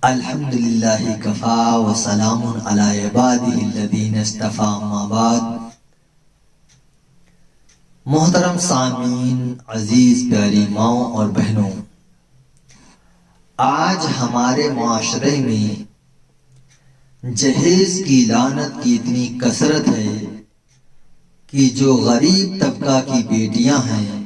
الحمدللہ کفا وسلام علی عبادہ الذین اصطفیٰ اما بعد۔ محترم سامعین، عزیز پیاری ماؤں اور بہنوں، آج ہمارے معاشرے میں جہیز کی لعنت کی اتنی کثرت ہے کہ جو غریب طبقہ کی بیٹیاں ہیں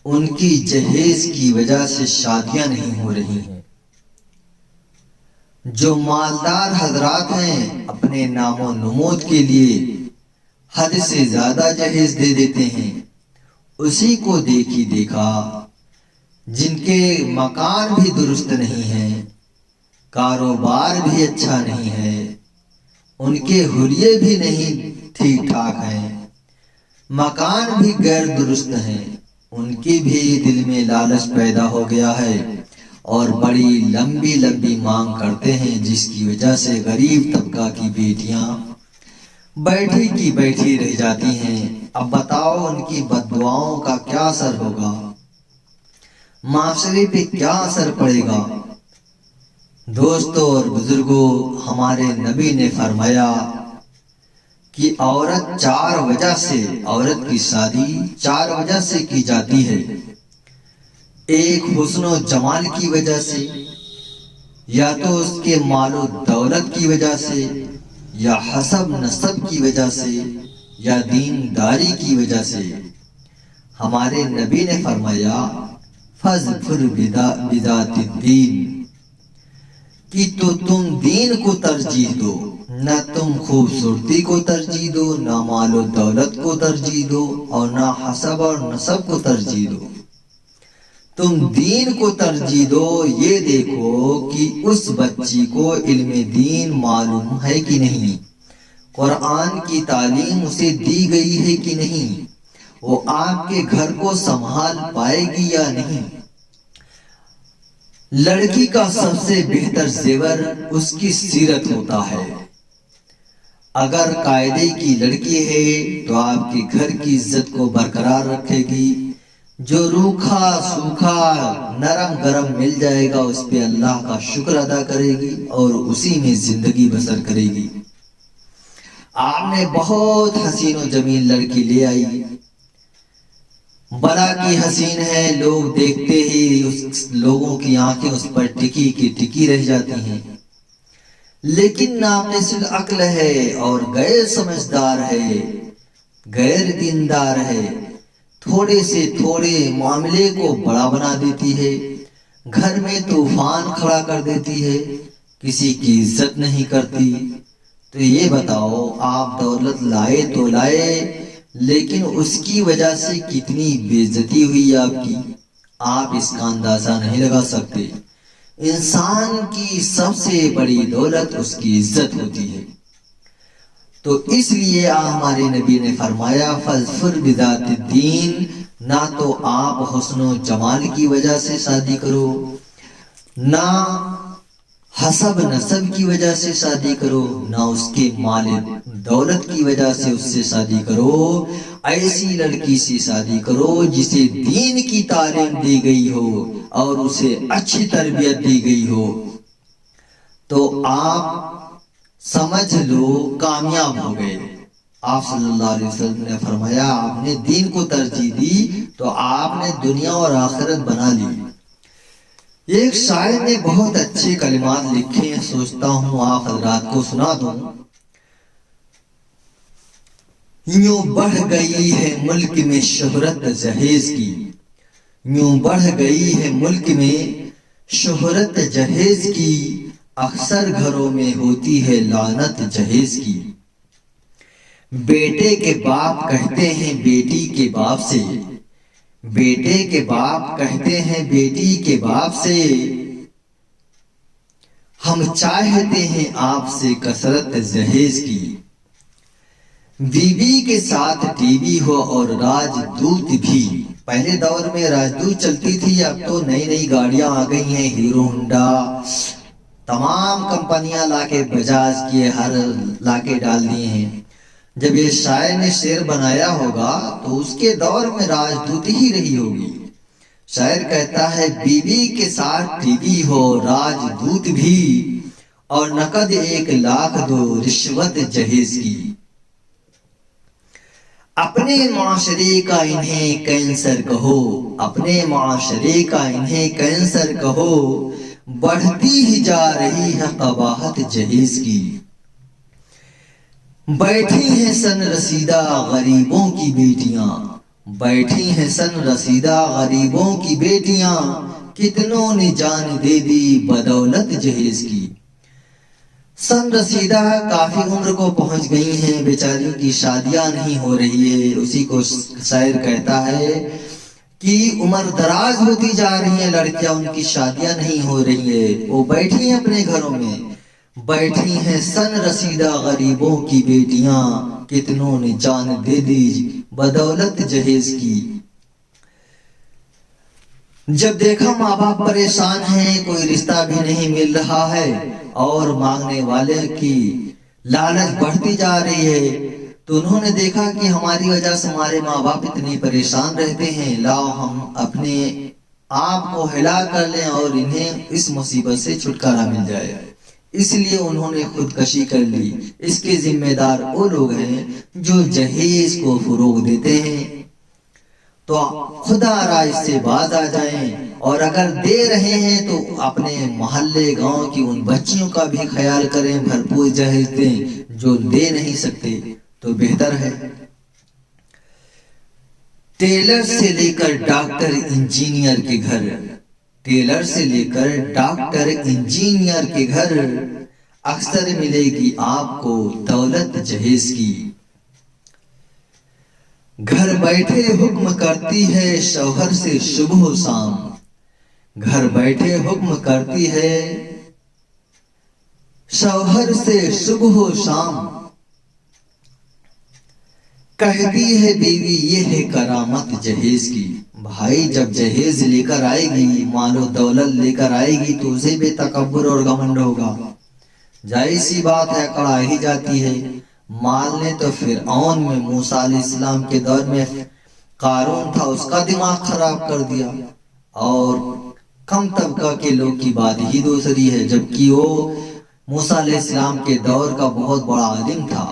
ان کی جہیز کی وجہ سے شادیاں نہیں ہو رہی ہیں۔ جو مالدار حضرات ہیں اپنے نام و نمود کے لیے حد سے زیادہ جہیز دے دیتے ہیں، اسی کو دیکھی دیکھا جن کے مکان بھی درست نہیں ہیں، کاروبار بھی اچھا نہیں ہے، ان کے حلیے بھی نہیں ٹھیک ٹھاک ہیں، مکان بھی غیر درست ہیں، ان کی بھی دل میں لالچ پیدا ہو گیا ہے اور بڑی لمبی لمبی مانگ کرتے ہیں، جس کی وجہ سے غریب طبقہ کی بیٹیاں بیٹھی کی بیٹھی رہ جاتی ہیں۔ اب بتاؤ ان کی بد دعاؤں کا کیا اثر ہوگا، معاشرے پہ کیا اثر پڑے گا۔ دوستوں اور بزرگوں، ہمارے نبی نے فرمایا کہ عورت کی شادی چار وجہ سے کی جاتی ہے۔ ایک حسن و جمال کی وجہ سے، یا تو اس کے مال و دولت کی وجہ سے، یا حسب نسب کی وجہ سے، یا دینداری کی وجہ سے۔ ہمارے نبی نے فرمایا فَاظْفَرْ بِذَاتِ الدِّینِ، کہ تو تم دین کو ترجیح دو، نہ تم خوبصورتی کو ترجیح دو، نہ مال و دولت کو ترجیح دو، اور نہ حسب اور نسب کو ترجیح دو، تم دین کو ترجیح دو۔ یہ دیکھو کہ اس بچی کو علم دین معلوم ہے کہ نہیں، قرآن کی تعلیم اسے دی گئی ہے کہ نہیں، وہ آپ کے گھر کو سنبھال پائے گی یا نہیں۔ لڑکی کا سب سے بہتر زیور اس کی سیرت ہوتا ہے۔ اگر قاعدے کی لڑکی ہے تو آپ کے گھر کی عزت کو برقرار رکھے گی۔ جو روکھا سوکھا نرم گرم مل جائے گا اس پہ اللہ کا شکر ادا کرے گی اور اسی میں زندگی بسر کرے گی۔ آپ نے بہت حسین و جمیل لڑکی لے آئی، بڑا کی حسین ہے، لوگ دیکھتے ہی لوگوں کی آنکھیں اس پر ٹکی کی ٹکی رہ جاتی ہیں، لیکن ناقص العقل ہے اور غیر سمجھدار ہے، غیر دیندار ہے، تھوڑے سے تھوڑے معاملے کو بڑا بنا دیتی ہے، گھر میں طوفان کھڑا کر دیتی ہے، کسی کی عزت نہیں کرتی۔ تو یہ بتاؤ، آپ دولت لائے تو لائے، لیکن اس کی وجہ سے کتنی بے عزتی ہوئی آپ کی، آپ اس کا اندازہ نہیں لگا سکتے۔ انسان کی سب سے بڑی دولت اس کی عزت ہوتی ہے۔ تو اس لیے ہمارے نبی نے فرمایا فَاظْفَرْ بِذَاتِ الدِّینِ، نہ تو آپ حسن و جمال کی وجہ سے شادی کرو، نہ حسب نسب کی وجہ سے شادی کرو، نہ اس کے مال دولت کی وجہ سے اس سے شادی کرو۔ ایسی لڑکی سے شادی کرو جسے دین کی تعلیم دی گئی ہو اور اسے اچھی تربیت دی گئی ہو، تو آپ سمجھ لو کامیاب ہو گئے۔ آپ صلی اللہ علیہ وسلم نے فرمایا آپ نے دین کو ترجیح دی تو آپ نے دنیا اور آخرت بنا لی۔ ایک شاعر نے بہت اچھے کلمات لکھے ہیں، سوچتا ہوں آپ حضرات کو سنا دوں۔ یوں بڑھ گئی ہے ملک میں شہرت جہیز کی، یوں بڑھ گئی ہے ملک میں شہرت جہیز کی، اکثر گھروں میں ہوتی ہے لعنت جہیز کی۔ بیٹے کے باپ کہتے ہیں بیٹی کے باپ سے، بیٹے کے باپ کہتے ہیں بیٹی کے باپ سے، ہم چاہتے ہیں آپ سے کثرت جہیز کی۔ بیوی کے ساتھ ٹی وی ہو اور راج دوت بھی، پہلے دور میں راج دوت چلتی تھی، اب تو نئی نئی گاڑیاں آ گئی ہیں، ہیرو ہونڈا، تمام کمپنیاں لا کے بجاج کی ہر لا کے ڈال دیے ہیں۔ جب یہ شاعر نے شعر بنایا ہوگا تو اس کے دور میں راجدوت ہی رہی ہوگی، شاعر کہتا ہے بیوی کے ساتھ ٹی وی ہو راج دوت بھی، اور نقد 1,00,000 دو رشوت جہیز کی۔ اپنے معاشرے کا انہیں کینسر کہو، اپنے معاشرے کا انہیں کینسر کہو، بڑھتی ہی جا رہی ہے قباحت جہیز کی۔ بیٹھی ہیں سن رسیدہ غریبوں کی بیٹیاں، بیٹھی ہیں سن رسیدہ غریبوں کی بیٹیاں، کتنوں نے جان دے دی بدولت جہیز کی۔ سن رسیدہ کافی عمر کو پہنچ گئی ہیں، بیچاریوں کی شادیاں نہیں ہو رہی ہے، اسی کو شاعر کہتا ہے کہ عمر دراز ہوتی جا رہی ہیں لڑکیاں، ان کی شادیاں نہیں ہو رہی ہے، وہ بیٹھی ہیں اپنے گھروں میں، بیٹھی ہیں سن رسیدہ غریبوں کی بیٹیاں، کتنوں نے جان دے دی بدولت جہیز کی۔ جب دیکھا ماں باپ پریشان ہیں، کوئی رشتہ بھی نہیں مل رہا ہے اور مانگنے والے کی لالچ بڑھتی جا رہی ہے، تو انہوں نے دیکھا کہ ہماری وجہ سے ہمارے ماں باپ اتنے پریشان رہتے ہیں، لاؤ ہم اپنے آپ کو ہلاک کر لیں اور انہیں اس مصیبت سے چھٹکارا مل جائے۔ اس لیے انہوں نے خودکشی کر لی۔ اس کے ذمہ دار وہ لوگ ہیں جو جہیز کو فروغ دیتے ہیں، تو خدا را اس سے باز آ جائیں، اور اگر دے رہے ہیں تو اپنے محلے گاؤں کی ان بچیوں کا بھی خیال کریں، بھرپور جہیز دیں، جو دے نہیں سکتے تو بہتر ہے۔ ٹیلر سے لے کر ڈاکٹر انجینئر کے گھر، ٹیلر سے لے کر ڈاکٹر انجینئر کے گھر، اکثر ملے گی آپ کو دولت جہیز کی۔ گھر بیٹھے حکم کرتی ہے شوہر سے صبح و شام، گھر بیٹھے حکم کرتی ہے شوہر سے صبح و شام، کہتی ہے بیوی یہ ہے کرامت جہیز کی۔ بھائی جب جہیز لے کر آئے گی، مال و دولت لے کر آئے گی، تو اسے بھی تکبر اور گھمنڈ ہوگا، جائز سی بات ہے، کڑا ہی جاتی ہے۔ مال نے تو فرعون میں، موسیٰ علیہ السلام کے دور میں قارون تھا، اس کا دماغ خراب کر دیا، اور کم طبقہ کے لوگ کی بات ہی دوسری ہے، جبکہ وہ موسیٰ علیہ السلام کے دور کا بہت بڑا عالم تھا۔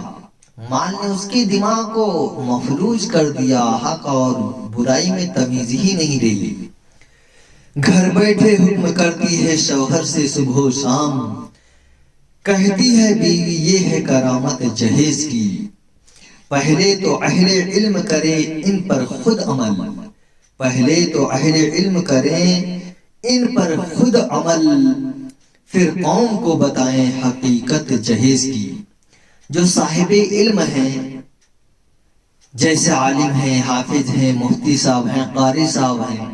مال نے اس کے دماغ کو مفلوج کر دیا، حق اور برائی میں تمیز ہی نہیں رہی۔ گھر بیٹھے حکم کرتی ہے شوہر سے صبح و شام، کہتی ہے بیوی یہ ہے کرامت جہیز کی۔ پہلے تو اہل علم کرے ان پر خود عمل، پہلے تو اہل علم کریں ان پر خود عمل، پھر قوم کو بتائیں حقیقت جہیز کی۔ جو صاحب علم ہیں، جیسے عالم ہیں، حافظ ہیں، مفتی صاحب ہیں، قاری صاحب ہیں،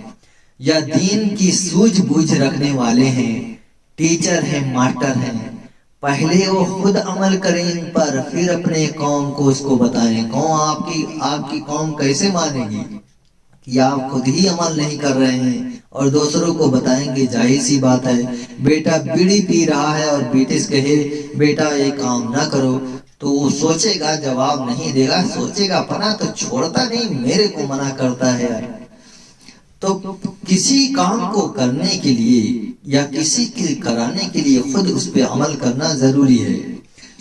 یا دین کی سوجھ بوجھ رکھنے والے ہیں، ٹیچر ہیں، ماسٹر ہیں، پہلے وہ خود عمل کریں ان پر، پھر اپنے قوم کو اس کو بتائیں۔ قوم آپ کی قوم کیسے مانے گی کہ آپ خود ہی عمل نہیں کر رہے ہیں اور دوسروں کو بتائیں گے؟ ظاہر سی بات ہے، بیٹا بیڑی پی رہا ہے اور بیٹے سے کہے بیٹا یہ کام نہ کرو، تو وہ سوچے گا، جواب نہیں دے گا، سوچے گا اپنا تو چھوڑتا نہیں، میرے کو منع کرتا ہے۔ تو کسی کام کو کرنے کے لیے یا کسی کے کرانے کے لیے خود اس پہ عمل کرنا ضروری ہے۔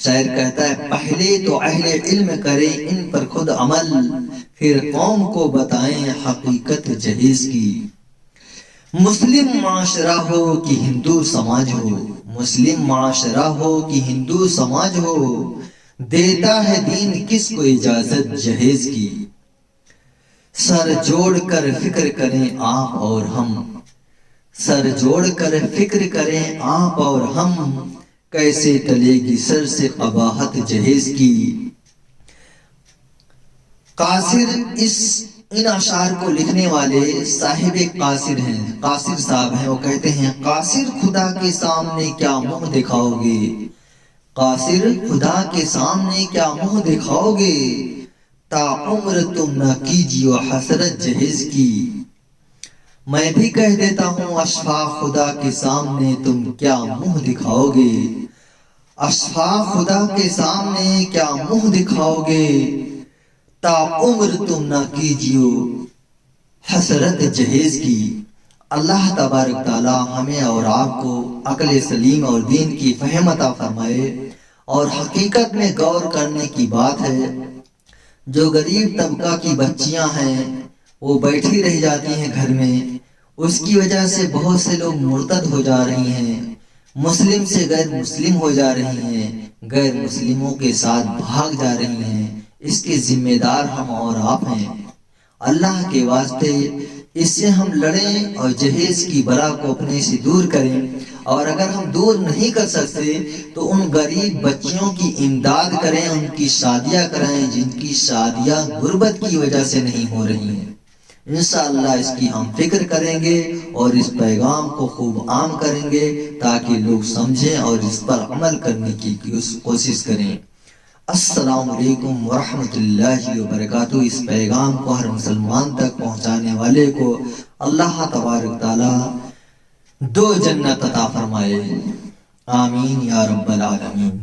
شاعر کہتا ہے پہلے تو اہل علم کرے ان پر خود عمل، پھر قوم کو بتائیں حقیقت جہیز کی۔ مسلم معاشرہ ہو کہ ہندو سماج ہو، مسلم معاشرہ ہو کہ ہندو سماج ہو، دیتا ہے دین کس کو اجازت جہیز کی۔ سر جوڑ کر فکر کریں آپ اور ہم، سر جوڑ کر فکر کریں آپ اور ہم، کیسے ٹلے گی سر سے قباحت جہیز کی۔ قاصر ان اشعار کو لکھنے والے صاحب قاصر ہیں، قاصر صاحب ہیں، وہ کہتے ہیں قاصر خدا کے سامنے کیا منہ دکھاؤ گے، قاصر خدا کے سامنے کیا منہ دکھاؤ گے، تا عمر تم نہ کیجیو حسرت جہیز کی۔ میں بھی کہہ دیتا ہوں اشفاق خدا کے سامنے تم کیا منہ دکھاؤ گے، اشفاق خدا کے سامنے کیا منہ دکھاؤ گے، تا عمر تم نہ کیجیو حسرت جہیز کی۔ اللہ تبارک تعالی ہمیں اور آپ کو عقل سلیم اور دین کی فہم عطا فرمائے۔ اور حقیقت میں غور کرنے کی بات ہے، جو غریب طبقہ کی بچیاں ہیں وہ بیٹھی رہ جاتی ہیں گھر میں، اس کی وجہ سے بہت سے لوگ مرتد ہو جا رہی ہیں، مسلم سے غیر مسلم ہو جا رہی ہیں، غیر مسلموں کے ساتھ بھاگ جا رہی ہیں۔ اس کے ذمہ دار ہم اور آپ ہیں۔ اللہ کے واسطے اس سے ہم لڑیں اور جہیز کی بلا کو اپنے سے دور کریں، اور اگر ہم دور نہیں کر سکتے تو ان غریب بچیوں کی امداد کریں، ان کی شادیاں کرائیں جن کی شادیاں غربت کی وجہ سے نہیں ہو رہی ہیں۔ انشاءاللہ اس کی ہم فکر کریں گے اور اس پیغام کو خوب عام کریں گے تاکہ لوگ سمجھیں اور اس پر عمل کرنے کی کوشش کریں۔ السلام علیکم ورحمۃ اللہ وبرکاتہ۔ اس پیغام کو ہر مسلمان تک پہنچانے والے کو اللہ تبارک تعالی 2 جنت عطا فرمائے، آمین یا رب العالمین۔